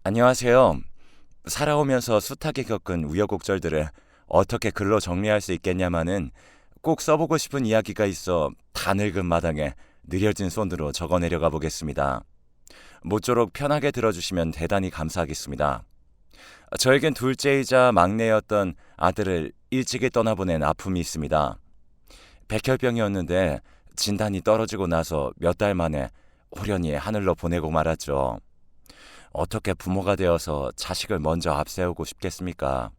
안녕하세요. 살아오면서 숱하게 겪은 우여곡절들을 어떻게 글로 정리할 수 있겠냐마는 꼭 써보고 싶은 이야기가 있어 다 늙은 마당에 느려진 손으로 적어내려가 보겠습니다. 모쪼록 편하게 들어주시면 대단히 감사하겠습니다. 저에겐 둘째이자 막내였던 아들을 일찍이 떠나보낸 아픔이 있습니다. 백혈병이었는데 진단이 떨어지고 나서 몇 달 만에 호련히 하늘로 보내고 말았죠. 어떻게 부모가 되어서 자식을 먼저 앞세우고 싶겠습니까?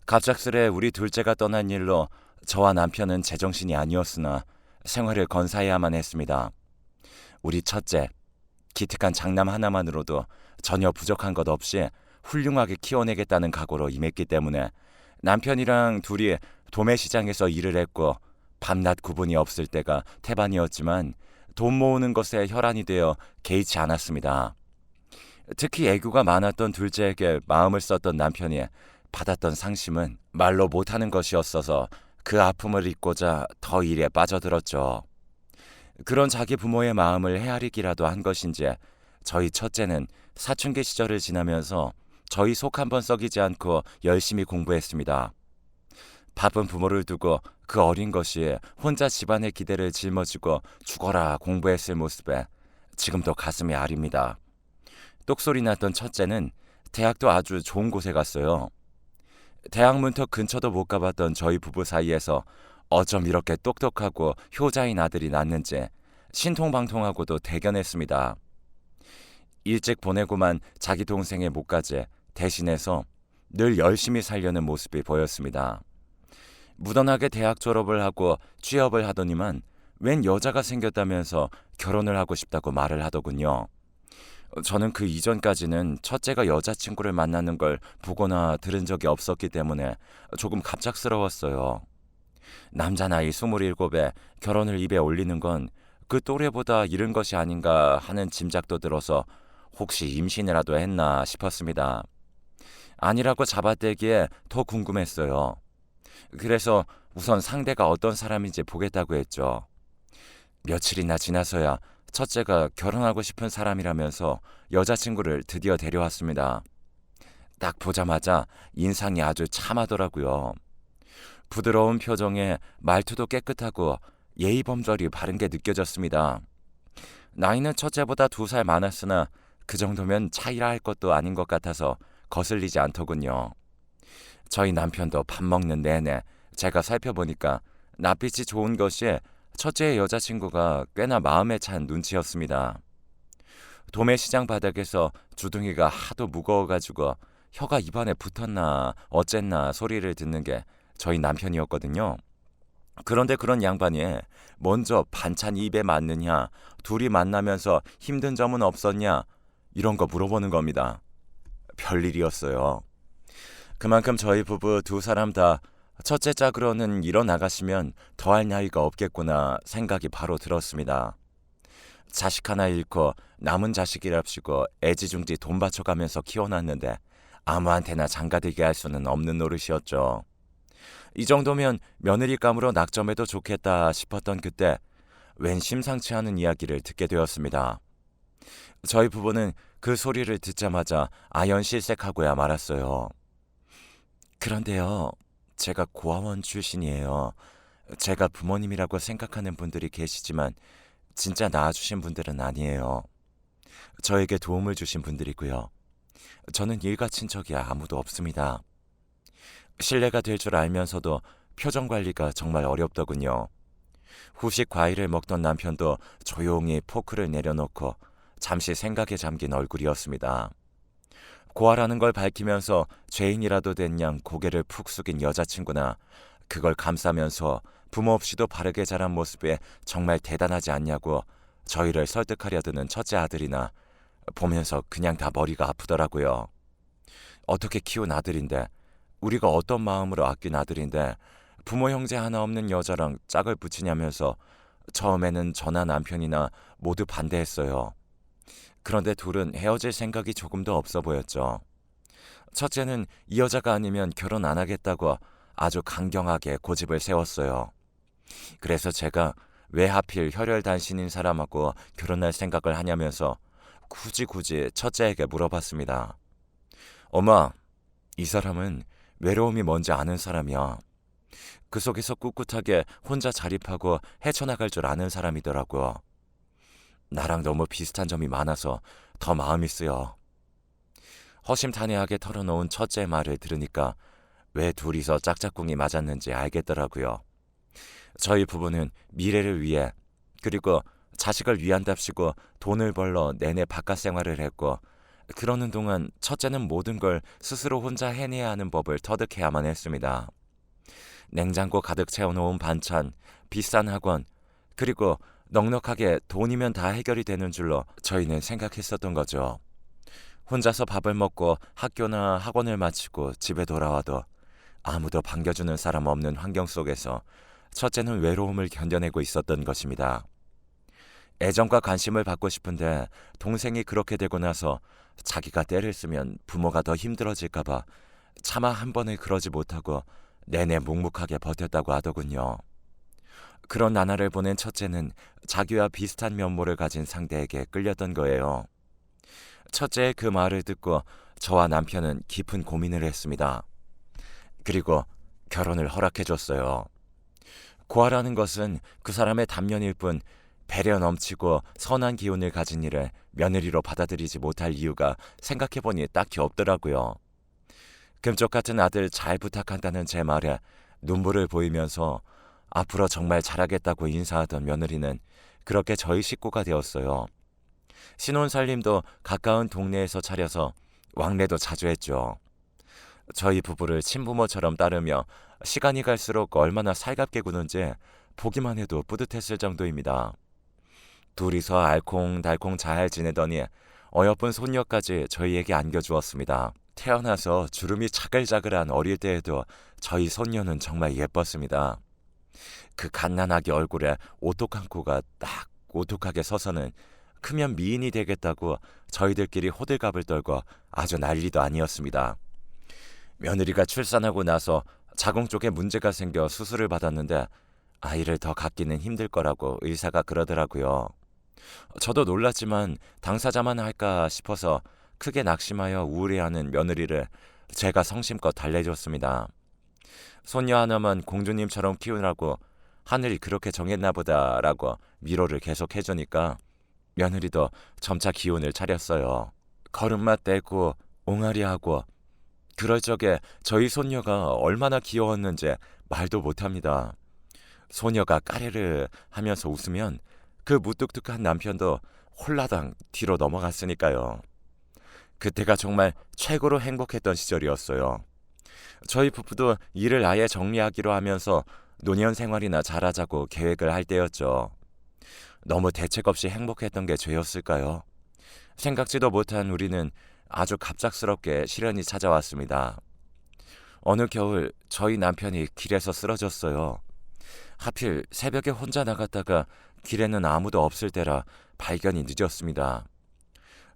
갑작스레 우리 둘째가 떠난 일로 저와 남편은 제정신이 아니었으나 생활을 건사해야만 했습니다. 우리 첫째, 기특한 장남 하나만으로도 전혀 부족한 것 없이 훌륭하게 키워내겠다는 각오로 임했기 때문에 남편이랑 둘이 도매시장에서 일을 했고 밤낮 구분이 없을 때가 태반이었지만 돈 모으는 것에 혈안이 되어 개의치 않았습니다. 특히 애교가 많았던 둘째에게 마음을 썼던 남편이 받았던 상심은 말로 못하는 것이었어서 그 아픔을 잊고자 더 일에 빠져들었죠. 그런 자기 부모의 마음을 헤아리기라도 한 것인지 저희 첫째는 사춘기 시절을 지나면서 저희 속 한번 썩이지 않고 열심히 공부했습니다. 바쁜 부모를 두고 그 어린 것이 혼자 집안의 기대를 짊어지고 죽어라 공부했을 모습에 지금도 가슴이 아립니다. 똑소리 났던 첫째는 대학도 아주 좋은 곳에 갔어요. 대학 문턱 근처도 못 가봤던 저희 부부 사이에서 어쩜 이렇게 똑똑하고 효자인 아들이 낳는지 신통방통하고도 대견했습니다. 일찍 보내고만 자기 동생의 몫까지 대신해서 늘 열심히 살려는 모습이 보였습니다. 무던하게 대학 졸업을 하고 취업을 하더니만 웬 여자가 생겼다면서 결혼을 하고 싶다고 말을 하더군요. 저는 그 이전까지는 첫째가 여자친구를 만나는 걸 보거나 들은 적이 없었기 때문에 조금 갑작스러웠어요. 남자 나이 27에 결혼을 입에 올리는 건 그 또래보다 이른 것이 아닌가 하는 짐작도 들어서 혹시 임신이라도 했나 싶었습니다. 아니라고 잡아떼기에 더 궁금했어요. 그래서 우선 상대가 어떤 사람인지 보겠다고 했죠. 며칠이나 지나서야 첫째가 결혼하고 싶은 사람이라면서 여자친구를 드디어 데려왔습니다. 딱 보자마자 인상이 아주 참하더라고요. 부드러운 표정에 말투도 깨끗하고 예의범절이 바른 게 느껴졌습니다. 나이는 첫째보다 2살 많았으나 그 정도면 차이라 할 것도 아닌 것 같아서 거슬리지 않더군요. 저희 남편도 밥 먹는 내내 제가 살펴보니까 낯빛이 좋은 것이 첫째의 여자친구가 꽤나 마음에 찬 눈치였습니다. 도매시장 바닥에서 주둥이가 하도 무거워가지고 혀가 입안에 붙었나 어쨌나 소리를 듣는 게 저희 남편이었거든요. 그런데 그런 양반이 먼저 반찬 입에 맞느냐, 둘이 만나면서 힘든 점은 없었냐 이런 거 물어보는 겁니다. 별일이었어요. 그만큼 저희 부부 2사람 다 첫째 짝으로는 일어나가시면 더할 나위가 없겠구나 생각이 바로 들었습니다. 자식 하나 잃고 남은 자식이랍시고 애지중지 돈 바쳐가면서 키워놨는데 아무한테나 장가들게 할 수는 없는 노릇이었죠. 이 정도면 며느리감으로 낙점해도 좋겠다 싶었던 그때 웬 심상치 않은 이야기를 듣게 되었습니다. 저희 부부는 그 소리를 듣자마자 아연실색하고야 말았어요. 그런데요, 제가 고아원 출신이에요. 제가 부모님이라고 생각하는 분들이 계시지만 진짜 낳아주신 분들은 아니에요. 저에게 도움을 주신 분들이고요. 저는 일가 친척이 아무도 없습니다. 신뢰가 될 줄 알면서도 표정 관리가 정말 어렵더군요. 후식 과일을 먹던 남편도 조용히 포크를 내려놓고 잠시 생각에 잠긴 얼굴이었습니다. 고아라는 걸 밝히면서 죄인이라도 된 양 고개를 푹 숙인 여자친구나 그걸 감싸면서 부모 없이도 바르게 자란 모습에 정말 대단하지 않냐고 저희를 설득하려 드는 첫째 아들이나 보면서 그냥 다 머리가 아프더라고요. 어떻게 키운 아들인데, 우리가 어떤 마음으로 아낀 아들인데 부모 형제 하나 없는 여자랑 짝을 붙이냐면서 처음에는 저나 남편이나 모두 반대했어요. 그런데 둘은 헤어질 생각이 조금도 없어 보였죠. 첫째는 이 여자가 아니면 결혼 안 하겠다고 아주 강경하게 고집을 세웠어요. 그래서 제가 왜 하필 혈혈단신인 사람하고 결혼할 생각을 하냐면서 굳이 첫째에게 물어봤습니다. 엄마, 이 사람은 외로움이 뭔지 아는 사람이야. 그 속에서 꿋꿋하게 혼자 자립하고 헤쳐나갈 줄 아는 사람이더라고. 나랑 너무 비슷한 점이 많아서 더 마음이 쓰여. 허심탄회하게 털어놓은 첫째 말을 들으니까 왜 둘이서 짝짝꿍이 맞았는지 알겠더라고요. 저희 부부는 미래를 위해 그리고 자식을 위한답시고 돈을 벌러 내내 바깥 생활을 했고 그러는 동안 첫째는 모든 걸 스스로 혼자 해내야 하는 법을 터득해야만 했습니다. 냉장고 가득 채워놓은 반찬, 비싼 학원, 그리고 넉넉하게 돈이면 다 해결이 되는 줄로 저희는 생각했었던 거죠. 혼자서 밥을 먹고 학교나 학원을 마치고 집에 돌아와도 아무도 반겨주는 사람 없는 환경 속에서 첫째는 외로움을 견뎌내고 있었던 것입니다. 애정과 관심을 받고 싶은데 동생이 그렇게 되고 나서 자기가 때를 쓰면 부모가 더 힘들어질까봐 차마 한 번을 그러지 못하고 내내 묵묵하게 버텼다고 하더군요. 그런 나날을 보낸 첫째는 자기와 비슷한 면모를 가진 상대에게 끌렸던 거예요. 첫째의 그 말을 듣고 저와 남편은 깊은 고민을 했습니다. 그리고 결혼을 허락해줬어요. 고아라는 것은 그 사람의 단면일 뿐 배려 넘치고 선한 기운을 가진 이를 며느리로 받아들이지 못할 이유가 생각해보니 딱히 없더라고요. 금쪽 같은 아들 잘 부탁한다는 제 말에 눈물을 보이면서 앞으로 정말 잘하겠다고 인사하던 며느리는 그렇게 저희 식구가 되었어요. 신혼살림도 가까운 동네에서 차려서 왕래도 자주 했죠. 저희 부부를 친부모처럼 따르며 시간이 갈수록 얼마나 살갑게 구는지 보기만 해도 뿌듯했을 정도입니다. 둘이서 알콩달콩 잘 지내더니 어여쁜 손녀까지 저희에게 안겨주었습니다. 태어나서 주름이 자글자글한 어릴 때에도 저희 손녀는 정말 예뻤습니다. 그 갓난아기 얼굴에 오똑한 코가 딱 오똑하게 서서는 크면 미인이 되겠다고 저희들끼리 호들갑을 떨고 아주 난리도 아니었습니다. 며느리가 출산하고 나서 자궁 쪽에 문제가 생겨 수술을 받았는데 아이를 더 갖기는 힘들 거라고 의사가 그러더라고요. 저도 놀랐지만 당사자만 할까 싶어서 크게 낙심하여 우울해하는 며느리를 제가 성심껏 달래줬습니다. 손녀 하나만 공주님처럼 키우라고 하늘이 그렇게 정했나 보다라고 위로를 계속 해주니까 며느리도 점차 기운을 차렸어요. 걸음마 떼고 옹알이하고 그럴 적에 저희 손녀가 얼마나 귀여웠는지 말도 못합니다. 소녀가 까르르 하면서 웃으면 그 무뚝뚝한 남편도 홀라당 뒤로 넘어갔으니까요. 그때가 정말 최고로 행복했던 시절이었어요. 저희 부부도 일을 아예 정리하기로 하면서 노년 생활이나 잘하자고 계획을 할 때였죠. 너무 대책 없이 행복했던 게 죄였을까요? 생각지도 못한 우리는 아주 갑작스럽게 시련이 찾아왔습니다. 어느 겨울 저희 남편이 길에서 쓰러졌어요. 하필 새벽에 혼자 나갔다가 길에는 아무도 없을 때라 발견이 늦었습니다.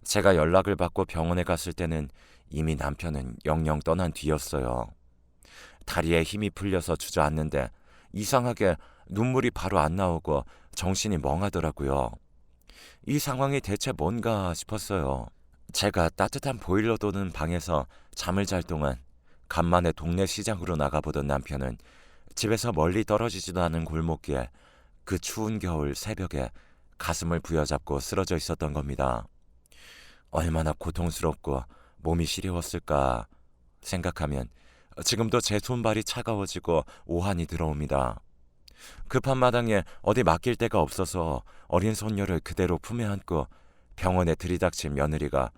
제가 연락을 받고 병원에 갔을 때는 이미 남편은 영영 떠난 뒤였어요. 다리에 힘이 풀려서 주저앉는데 이상하게 눈물이 바로 안 나오고 정신이 멍하더라고요. 이 상황이 대체 뭔가 싶었어요. 제가 따뜻한 보일러 도는 방에서 잠을 잘 동안 간만에 동네 시장으로 나가보던 남편은 집에서 멀리 떨어지지도 않은 골목길에 그 추운 겨울 새벽에 가슴을 부여잡고 쓰러져 있었던 겁니다. 얼마나 고통스럽고 몸이 시려웠을까 생각하면 지금도 제 손발이 차가워지고 오한이 들어옵니다. 급한 마당에 어디 맡길 데가 없어서 어린 손녀를 그대로 품에 안고 병원에 들이닥친 며느리가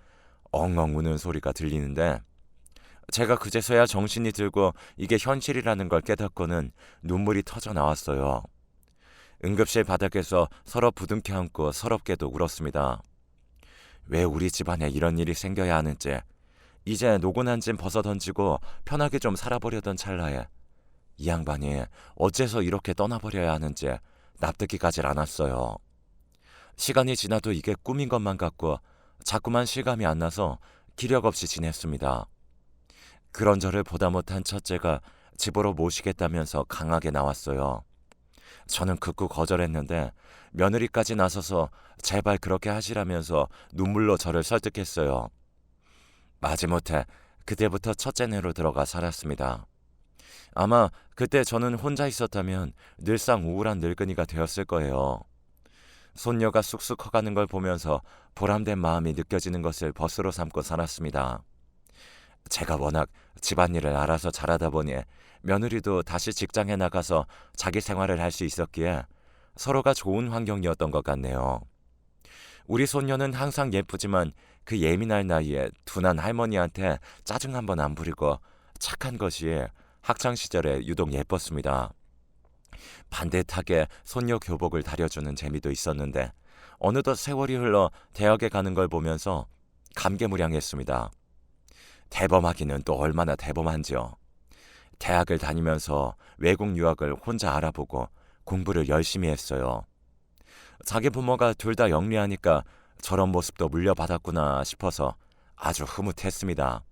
엉엉 우는 소리가 들리는데 제가 그제서야 정신이 들고 이게 현실이라는 걸 깨닫고는 눈물이 터져 나왔어요. 응급실 바닥에서 서로 부둥켜 안고 서럽게도 울었습니다. 왜 우리 집안에 이런 일이 생겨야 하는지, 이제 노곤한 짐 벗어 던지고 편하게 좀 살아보려던 찰나에 이 양반이 어째서 이렇게 떠나버려야 하는지 납득이 가질 않았어요. 시간이 지나도 이게 꿈인 것만 같고 자꾸만 실감이 안 나서 기력 없이 지냈습니다. 그런 저를 보다 못한 첫째가 집으로 모시겠다면서 강하게 나왔어요. 저는 극구 거절했는데 며느리까지 나서서 제발 그렇게 하시라면서 눈물로 저를 설득했어요. 마지못해 그때부터 첫째네로 들어가 살았습니다. 아마 그때 저는 혼자 있었다면 늘상 우울한 늙은이가 되었을 거예요. 손녀가 쑥쑥 커가는 걸 보면서 보람된 마음이 느껴지는 것을 벗으로 삼고 살았습니다. 제가 워낙 집안일을 알아서 잘하다 보니 며느리도 다시 직장에 나가서 자기 생활을 할 수 있었기에 서로가 좋은 환경이었던 것 같네요. 우리 손녀는 항상 예쁘지만 그 예민할 나이에 둔한 할머니한테 짜증 한 번 안 부리고 착한 것이 학창 시절에 유독 예뻤습니다. 반듯하게 손녀 교복을 다려주는 재미도 있었는데 어느덧 세월이 흘러 대학에 가는 걸 보면서 감개무량했습니다. 대범하기는 또 얼마나 대범한지요. 대학을 다니면서 외국 유학을 혼자 알아보고 공부를 열심히 했어요. 자기 부모가 둘 다 영리하니까 저런 모습도 물려받았구나 싶어서 아주 흐뭇했습니다.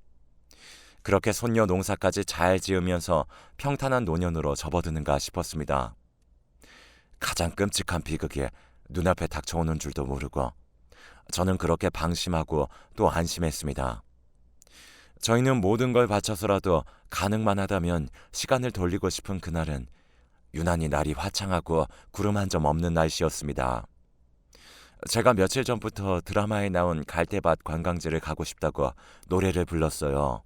그렇게 손녀 농사까지 잘 지으면서 평탄한 노년으로 접어드는가 싶었습니다. 가장 끔찍한 비극이 눈앞에 닥쳐오는 줄도 모르고 저는 그렇게 방심하고 또 안심했습니다. 저희는 모든 걸 바쳐서라도 가능만 하다면 시간을 돌리고 싶은 그날은 유난히 날이 화창하고 구름 한 점 없는 날씨였습니다. 제가 며칠 전부터 드라마에 나온 갈대밭 관광지를 가고 싶다고 노래를 불렀어요.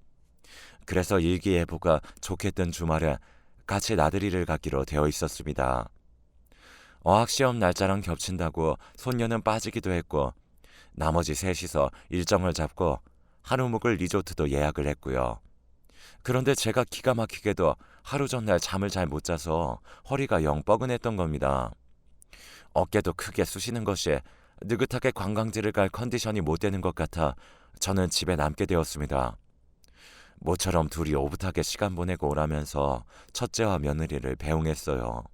그래서 일기예보가 좋겠던 주말에 같이 나들이를 가기로 되어 있었습니다. 어학시험 날짜랑 겹친다고 손녀는 빠지기도 했고 나머지 셋이서 일정을 잡고 하루 묵을 리조트도 예약을 했고요. 그런데 제가 기가 막히게도 하루 전날 잠을 잘 못 자서 허리가 영 뻐근했던 겁니다. 어깨도 크게 쑤시는 것이 느긋하게 관광지를 갈 컨디션이 못 되는 것 같아 저는 집에 남게 되었습니다. 모처럼 둘이 오붓하게 시간 보내고 오라면서 첫째와 며느리를 배웅했어요.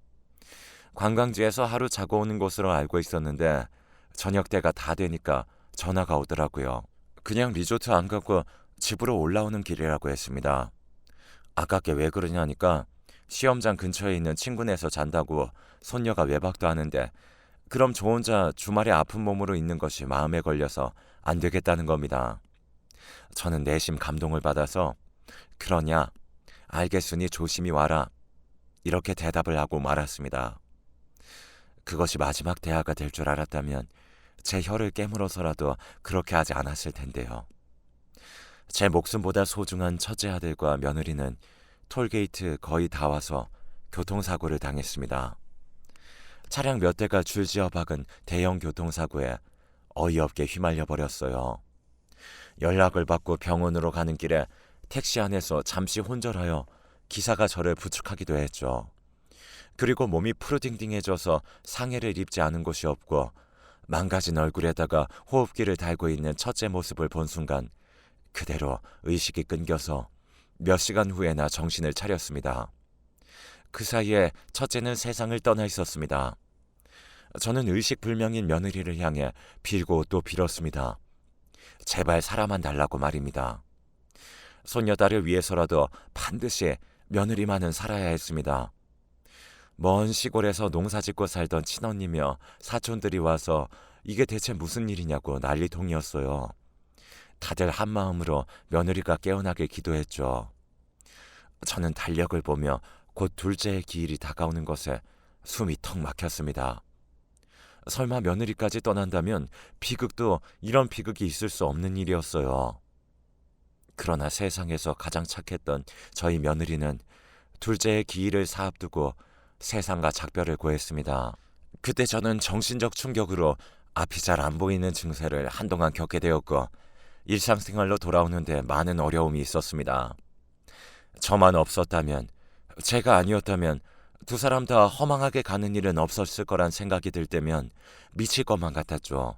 관광지에서 하루 자고 오는 곳으로 알고 있었는데 저녁 때가 다 되니까 전화가 오더라고요. 그냥 리조트 안 가고 집으로 올라오는 길이라고 했습니다. 아깝게 왜 그러냐니까 시험장 근처에 있는 친구네에서 잔다고 손녀가 외박도 하는데 그럼 저 혼자 주말에 아픈 몸으로 있는 것이 마음에 걸려서 안 되겠다는 겁니다. 저는 내심 감동을 받아서 그러냐 알겠으니 조심히 와라 이렇게 대답을 하고 말았습니다. 그것이 마지막 대화가 될 줄 알았다면 제 혀를 깨물어서라도 그렇게 하지 않았을 텐데요. 제 목숨보다 소중한 첫째 아들과 며느리는 톨게이트 거의 다 와서 교통사고를 당했습니다. 차량 몇 대가 줄지어 박은 대형 교통사고에 어이없게 휘말려 버렸어요. 연락을 받고 병원으로 가는 길에 택시 안에서 잠시 혼절하여 기사가 저를 부축하기도 했죠. 그리고 몸이 푸르딩딩해져서 상해를 입지 않은 곳이 없고 망가진 얼굴에다가 호흡기를 달고 있는 첫째 모습을 본 순간 그대로 의식이 끊겨서 몇 시간 후에나 정신을 차렸습니다. 그 사이에 첫째는 세상을 떠나 있었습니다. 저는 의식불명인 며느리를 향해 빌고 또 빌었습니다. 제발 살아만 달라고 말입니다. 손녀딸을 위해서라도 반드시 며느리만은 살아야 했습니다. 먼 시골에서 농사짓고 살던 친언니며 사촌들이 와서 이게 대체 무슨 일이냐고 난리통이었어요. 다들 한마음으로 며느리가 깨어나길 기도했죠. 저는 달력을 보며 곧 둘째의 기일이 다가오는 것에 숨이 턱 막혔습니다. 설마 며느리까지 떠난다면 비극도 이런 비극이 있을 수 없는 일이었어요. 그러나 세상에서 가장 착했던 저희 며느리는 둘째의 기일을 사앞두고 세상과 작별을 고했습니다. 그때 저는 정신적 충격으로 앞이 잘 안 보이는 증세를 한동안 겪게 되었고 일상생활로 돌아오는데 많은 어려움이 있었습니다. 저만 없었다면, 제가 아니었다면 두 사람 다 허망하게 가는 일은 없었을 거란 생각이 들 때면 미칠 것만 같았죠.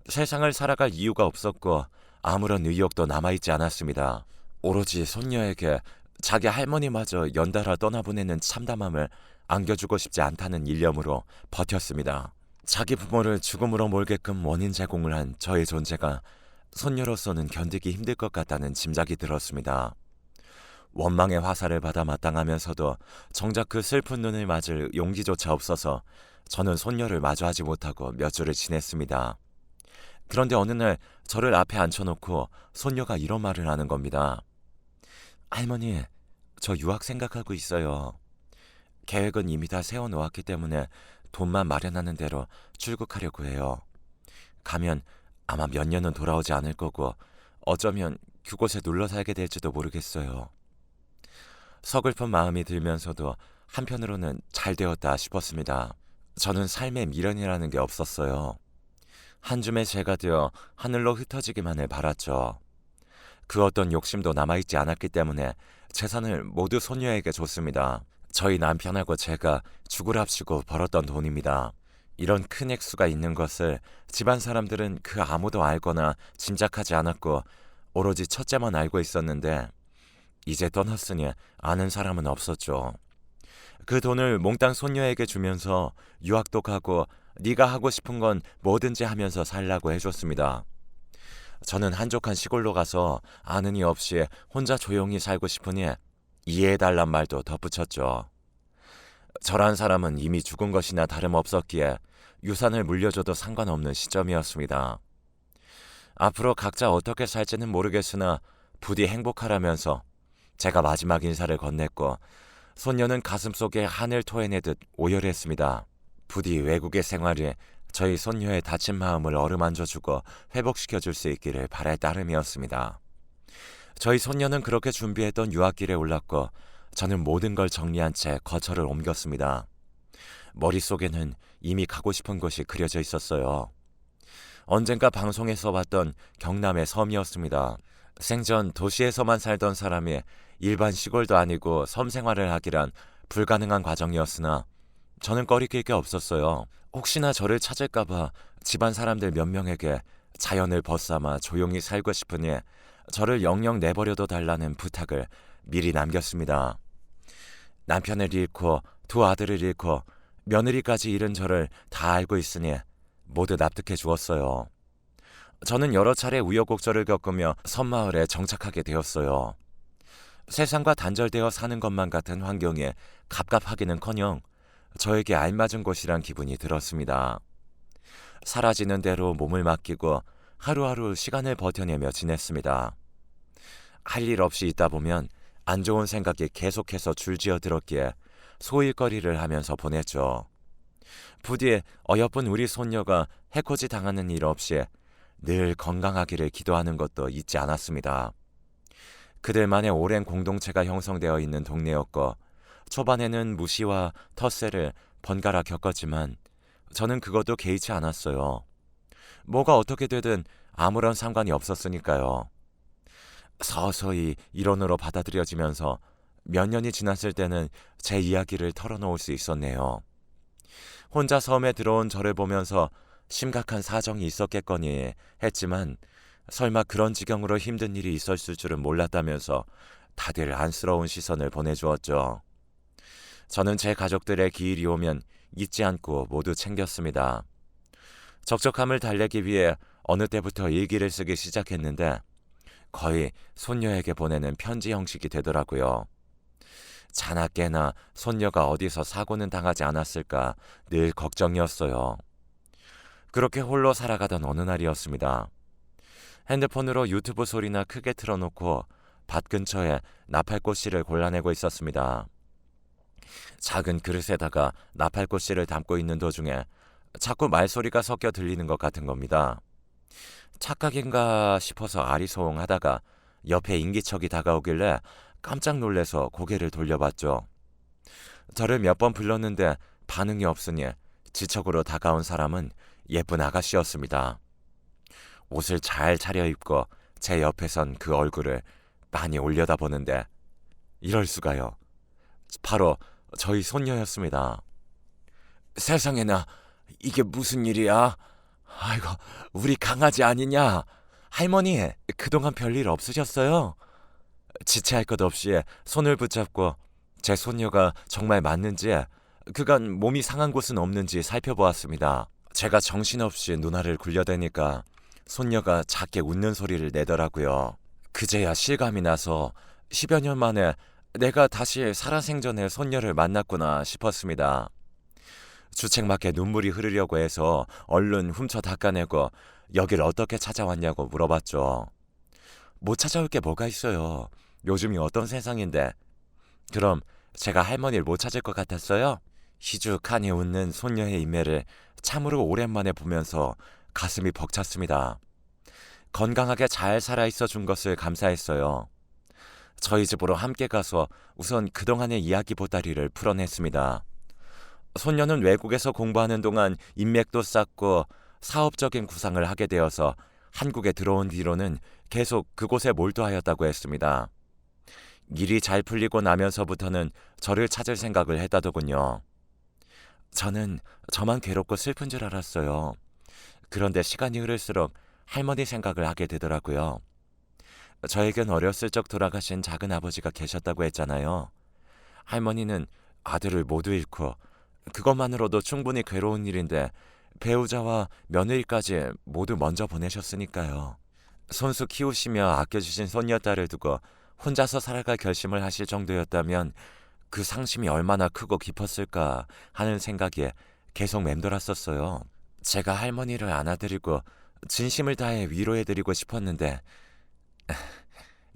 세상을 살아갈 이유가 없었고 아무런 의욕도 남아있지 않았습니다. 오로지 손녀에게 자기 할머니마저 연달아 떠나보내는 참담함을 안겨주고 싶지 않다는 일념으로 버텼습니다. 자기 부모를 죽음으로 몰게끔 원인 제공을 한 저의 존재가 손녀로서는 견디기 힘들 것 같다는 짐작이 들었습니다. 원망의 화살을 받아 마땅하면서도 정작 그 슬픈 눈을 맞을 용기조차 없어서 저는 손녀를 마주하지 못하고 몇 주를 지냈습니다. 그런데 어느 날 저를 앞에 앉혀놓고 손녀가 이런 말을 하는 겁니다. 할머니, 저 유학 생각하고 있어요. 계획은 이미 다 세워놓았기 때문에 돈만 마련하는 대로 출국하려고 해요. 가면 아마 몇 년은 돌아오지 않을 거고 어쩌면 그곳에 눌러 살게 될지도 모르겠어요. 서글픈 마음이 들면서도 한편으로는 잘 되었다 싶었습니다. 저는 삶에 미련이라는 게 없었어요. 한 줌의 재가 되어 하늘로 흩어지기만을 바랐죠. 그 어떤 욕심도 남아있지 않았기 때문에 재산을 모두 손녀에게 줬습니다. 저희 남편하고 제가 죽으랍시고 벌었던 돈입니다. 이런 큰 액수가 있는 것을 집안 사람들은 그 아무도 알거나 짐작하지 않았고 오로지 첫째만 알고 있었는데 이제 떠났으니 아는 사람은 없었죠. 그 돈을 몽땅 손녀에게 주면서 유학도 가고 네가 하고 싶은 건 뭐든지 하면서 살라고 해줬습니다. 저는 한적한 시골로 가서 아는 이 없이 혼자 조용히 살고 싶으니 이해해달란 말도 덧붙였죠. 저란 사람은 이미 죽은 것이나 다름없었기에 유산을 물려줘도 상관없는 시점이었습니다. 앞으로 각자 어떻게 살지는 모르겠으나 부디 행복하라면서 제가 마지막 인사를 건넸고 손녀는 가슴속에 한을 토해내듯 오열했습니다. 부디 외국의 생활이 저희 손녀의 다친 마음을 어루만져주고 회복시켜줄 수 있기를 바랄 따름이었습니다. 저희 손녀는 그렇게 준비했던 유학길에 올랐고 저는 모든 걸 정리한 채 거처를 옮겼습니다. 머릿속에는 이미 가고 싶은 곳이 그려져 있었어요. 언젠가 방송에서 봤던 경남의 섬이었습니다. 생전 도시에서만 살던 사람이 일반 시골도 아니고 섬 생활을 하기란 불가능한 과정이었으나 저는 꺼리낄 게 없었어요. 혹시나 저를 찾을까봐 집안 사람들 몇 명에게 자연을 벗삼아 조용히 살고 싶으니 저를 영영 내버려둬 달라는 부탁을 미리 남겼습니다. 남편을 잃고 두 아들을 잃고 며느리까지 잃은 저를 다 알고 있으니 모두 납득해 주었어요. 저는 여러 차례 우여곡절을 겪으며 섬마을에 정착하게 되었어요. 세상과 단절되어 사는 것만 같은 환경에 갑갑하기는커녕 저에게 알맞은 곳이란 기분이 들었습니다. 사라지는 대로 몸을 맡기고 하루하루 시간을 버텨내며 지냈습니다. 할 일 없이 있다 보면 안 좋은 생각이 계속해서 줄지어 들었기에 소일거리를 하면서 보냈죠. 부디 어여쁜 우리 손녀가 해코지 당하는 일 없이 늘 건강하기를 기도하는 것도 잊지 않았습니다. 그들만의 오랜 공동체가 형성되어 있는 동네였고 초반에는 무시와 텃세를 번갈아 겪었지만 저는 그것도 개의치 않았어요. 뭐가 어떻게 되든 아무런 상관이 없었으니까요. 서서히 일원으로 받아들여지면서 몇 년이 지났을 때는 제 이야기를 털어놓을 수 있었네요. 혼자 섬에 들어온 저를 보면서 심각한 사정이 있었겠거니 했지만 설마 그런 지경으로 힘든 일이 있었을 줄은 몰랐다면서 다들 안쓰러운 시선을 보내주었죠. 저는 제 가족들의 기일이 오면 잊지 않고 모두 챙겼습니다. 적적함을 달래기 위해 어느 때부터 일기를 쓰기 시작했는데 거의 손녀에게 보내는 편지 형식이 되더라고요. 자나 깨나 손녀가 어디서 사고는 당하지 않았을까 늘 걱정이었어요. 그렇게 홀로 살아가던 어느 날이었습니다. 핸드폰으로 유튜브 소리나 크게 틀어놓고 밭 근처에 나팔꽃씨를 골라내고 있었습니다. 작은 그릇에다가 나팔꽃씨를 담고 있는 도중에 자꾸 말소리가 섞여 들리는 것 같은 겁니다. 착각인가 싶어서 아리송하다가 옆에 인기척이 다가오길래 깜짝 놀래서 고개를 돌려봤죠. 저를 몇 번 불렀는데 반응이 없으니 지척으로 다가온 사람은 예쁜 아가씨였습니다. 옷을 잘 차려입고 제 옆에 선 그 얼굴을 많이 올려다보는데 이럴 수가요. 바로 저희 손녀였습니다. 세상에나 이게 무슨 일이야? 아이고, 우리 강아지 아니냐? 할머니, 그동안 별일 없으셨어요? 지체할 것 없이 손을 붙잡고 제 손녀가 정말 맞는지 그간 몸이 상한 곳은 없는지 살펴보았습니다. 제가 정신없이 누나를 굴려대니까 손녀가 작게 웃는 소리를 내더라고요. 그제야 실감이 나서 10여 년 만에 내가 다시 살아생전에 손녀를 만났구나 싶었습니다. 주책맞게 눈물이 흐르려고 해서 얼른 훔쳐 닦아내고 여길 어떻게 찾아왔냐고 물어봤죠. 못 찾아올 게 뭐가 있어요. 요즘이 어떤 세상인데. 그럼 제가 할머니를 못 찾을 것 같았어요? 희죽하니 웃는 손녀의 인매를 참으로 오랜만에 보면서 가슴이 벅찼습니다. 건강하게 잘 살아있어 준 것을 감사했어요. 저희 집으로 함께 가서 우선 그동안의 이야기 보따리를 풀어냈습니다. 손녀는 외국에서 공부하는 동안 인맥도 쌓고 사업적인 구상을 하게 되어서 한국에 들어온 뒤로는 계속 그곳에 몰두하였다고 했습니다. 일이 잘 풀리고 나면서부터는 저를 찾을 생각을 했다더군요. 저는 저만 괴롭고 슬픈 줄 알았어요. 그런데 시간이 흐를수록 할머니 생각을 하게 되더라고요. 저에겐 어렸을 적 돌아가신 작은 아버지가 계셨다고 했잖아요. 할머니는 아들을 모두 잃고 그것만으로도 충분히 괴로운 일인데 배우자와 며느리까지 모두 먼저 보내셨으니까요. 손수 키우시며 아껴주신 손녀딸을 두고 혼자서 살아갈 결심을 하실 정도였다면 그 상심이 얼마나 크고 깊었을까 하는 생각에 계속 맴돌았었어요. 제가 할머니를 안아드리고 진심을 다해 위로해드리고 싶었는데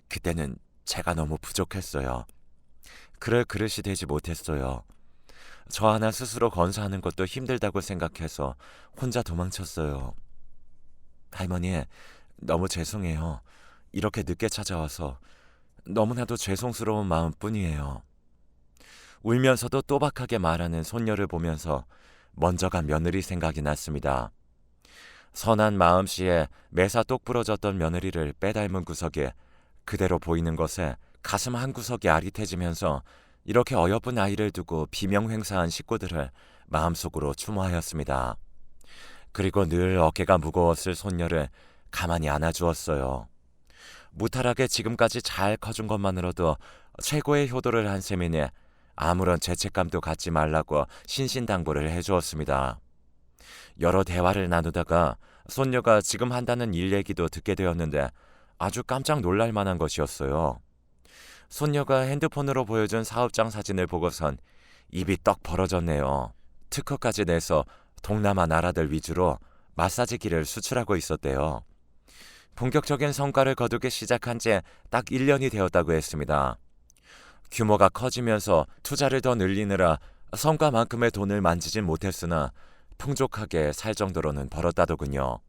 그때는 제가 너무 부족했어요. 그럴 그릇이 되지 못했어요. 저 하나 스스로 건사하는 것도 힘들다고 생각해서 혼자 도망쳤어요. 할머니, 너무 죄송해요. 이렇게 늦게 찾아와서 너무나도 죄송스러운 마음뿐이에요. 울면서도 또박하게 말하는 손녀를 보면서 먼저 간 며느리 생각이 났습니다. 선한 마음씨에 매사 똑 부러졌던 며느리를 빼닮은 구석에 그대로 보이는 것에 가슴 한 구석이 아릿해지면서 이렇게 어여쁜 아이를 두고 비명횡사한 식구들을 마음속으로 추모하였습니다. 그리고 늘 어깨가 무거웠을 손녀를 가만히 안아주었어요. 무탈하게 지금까지 잘 커준 것만으로도 최고의 효도를 한 셈이니 아무런 죄책감도 갖지 말라고 신신당부를 해주었습니다. 여러 대화를 나누다가 손녀가 지금 한다는 일 얘기도 듣게 되었는데 아주 깜짝 놀랄 만한 것이었어요. 손녀가 핸드폰으로 보여준 사업장 사진을 보고선 입이 떡 벌어졌네요. 특허까지 내서 동남아 나라들 위주로 마사지기를 수출하고 있었대요. 본격적인 성과를 거두기 시작한 지 딱 1년이 되었다고 했습니다. 규모가 커지면서 투자를 더 늘리느라 성과만큼의 돈을 만지진 못했으나 풍족하게 살 정도로는 벌었다더군요.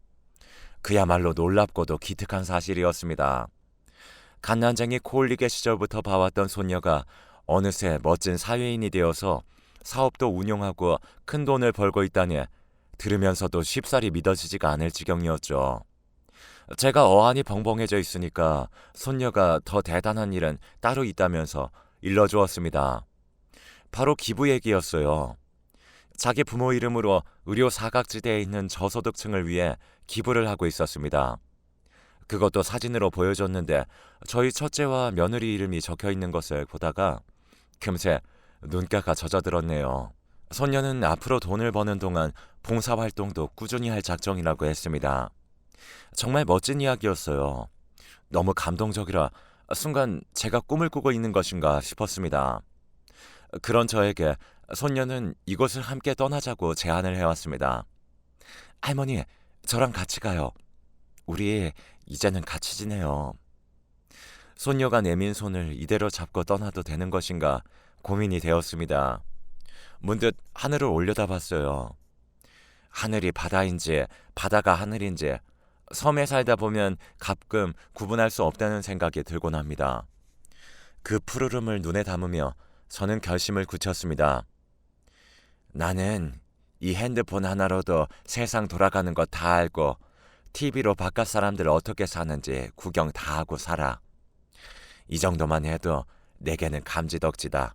그야말로 놀랍고도 기특한 사실이었습니다. 갓난쟁이 코올리게 시절부터 봐왔던 손녀가 어느새 멋진 사회인이 되어서 사업도 운영하고 큰 돈을 벌고 있다니 들으면서도 쉽사리 믿어지지가 않을 지경이었죠. 제가 어안이 벙벙해져 있으니까 손녀가 더 대단한 일은 따로 있다면서 일러주었습니다. 바로 기부 얘기였어요. 자기 부모 이름으로 의료 사각지대에 있는 저소득층을 위해 기부를 하고 있었습니다. 그것도 사진으로 보여줬는데 저희 첫째와 며느리 이름이 적혀 있는 것을 보다가 금세 눈가가 젖어들었네요. 손녀는 앞으로 돈을 버는 동안 봉사활동도 꾸준히 할 작정이라고 했습니다. 정말 멋진 이야기였어요. 너무 감동적이라 순간 제가 꿈을 꾸고 있는 것인가 싶었습니다. 그런 저에게 손녀는 이곳을 함께 떠나자고 제안을 해왔습니다. 할머니, 저랑 같이 가요. 우리 이제는 같이 지내요. 손녀가 내민 손을 이대로 잡고 떠나도 되는 것인가 고민이 되었습니다. 문득 하늘을 올려다봤어요. 하늘이 바다인지 바다가 하늘인지 섬에 살다 보면 가끔 구분할 수 없다는 생각이 들곤 합니다. 그 푸르름을 눈에 담으며 저는 결심을 굳혔습니다. 나는 이 핸드폰 하나로도 세상 돌아가는 거 다 알고 TV로 바깥 사람들 어떻게 사는지 구경 다 하고 살아. 이 정도만 해도 내게는 감지덕지다.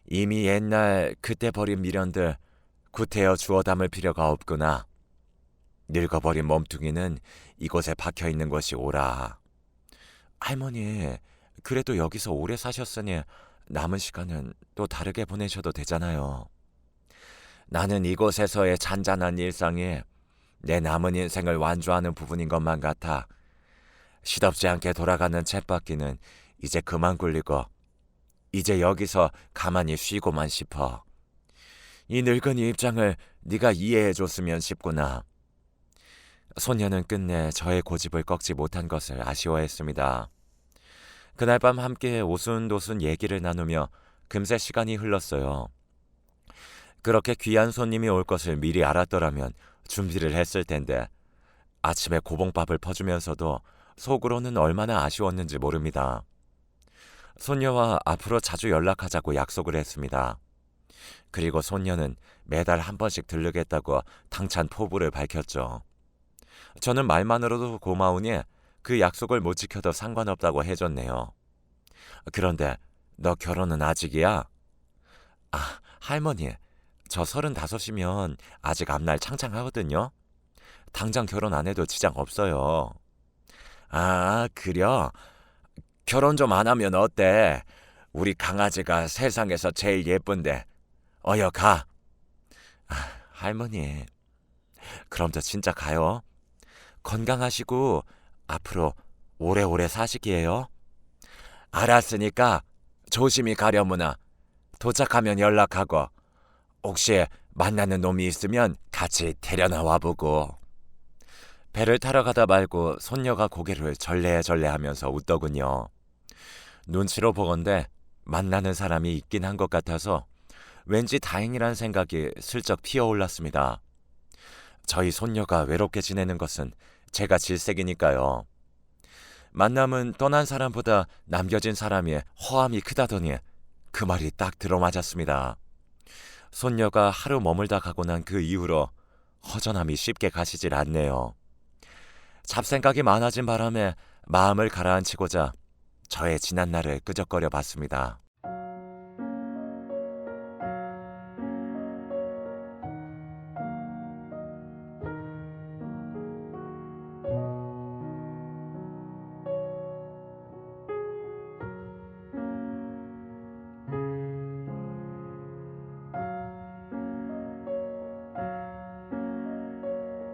이미 옛날 그때 버린 미련들 구태여 주워 담을 필요가 없구나. 늙어버린 몸뚱이는 이곳에 박혀있는 것이 옳아. 할머니, 그래도 여기서 오래 사셨으니 남은 시간은 또 다르게 보내셔도 되잖아요. 나는 이곳에서의 잔잔한 일상이 내 남은 인생을 완주하는 부분인 것만 같아. 시덥지 않게 돌아가는 쳇바퀴는 이제 그만 굴리고 이제 여기서 가만히 쉬고만 싶어. 이 늙은이 입장을 네가 이해해줬으면 싶구나. 소녀는 끝내 저의 고집을 꺾지 못한 것을 아쉬워했습니다. 그날 밤 함께 오순도순 얘기를 나누며 금세 시간이 흘렀어요. 그렇게 귀한 손님이 올 것을 미리 알았더라면 준비를 했을 텐데 아침에 고봉밥을 퍼주면서도 속으로는 얼마나 아쉬웠는지 모릅니다. 손녀와 앞으로 자주 연락하자고 약속을 했습니다. 그리고 손녀는 매달 한 번씩 들르겠다고 당찬 포부를 밝혔죠. 저는 말만으로도 고마우니 그 약속을 못 지켜도 상관없다고 해줬네요. 그런데 너 결혼은 아직이야? 아, 할머니, 저 35이면 아직 앞날 창창하거든요. 당장 결혼 안 해도 지장 없어요. 아, 그려? 결혼 좀 안 하면 어때? 우리 강아지가 세상에서 제일 예쁜데. 어여 가. 아, 할머니, 그럼 저 진짜 가요. 건강하시고 앞으로 오래오래 사시기에요. 알았으니까 조심히 가려무나. 도착하면 연락하고 혹시 만나는 놈이 있으면 같이 데려나와 보고. 배를 타러 가다 말고 손녀가 고개를 절레절레하면서 웃더군요. 눈치로 보건대 만나는 사람이 있긴 한 것 같아서 왠지 다행이란 생각이 슬쩍 피어올랐습니다. 저희 손녀가 외롭게 지내는 것은 제가 질색이니까요. 만남은 떠난 사람보다 남겨진 사람이 허함이 크다더니 그 말이 딱 들어맞았습니다. 손녀가 하루 머물다 가고 난 그 이후로 허전함이 쉽게 가시질 않네요. 잡생각이 많아진 바람에 마음을 가라앉히고자 저의 지난 날을 끄적거려 봤습니다.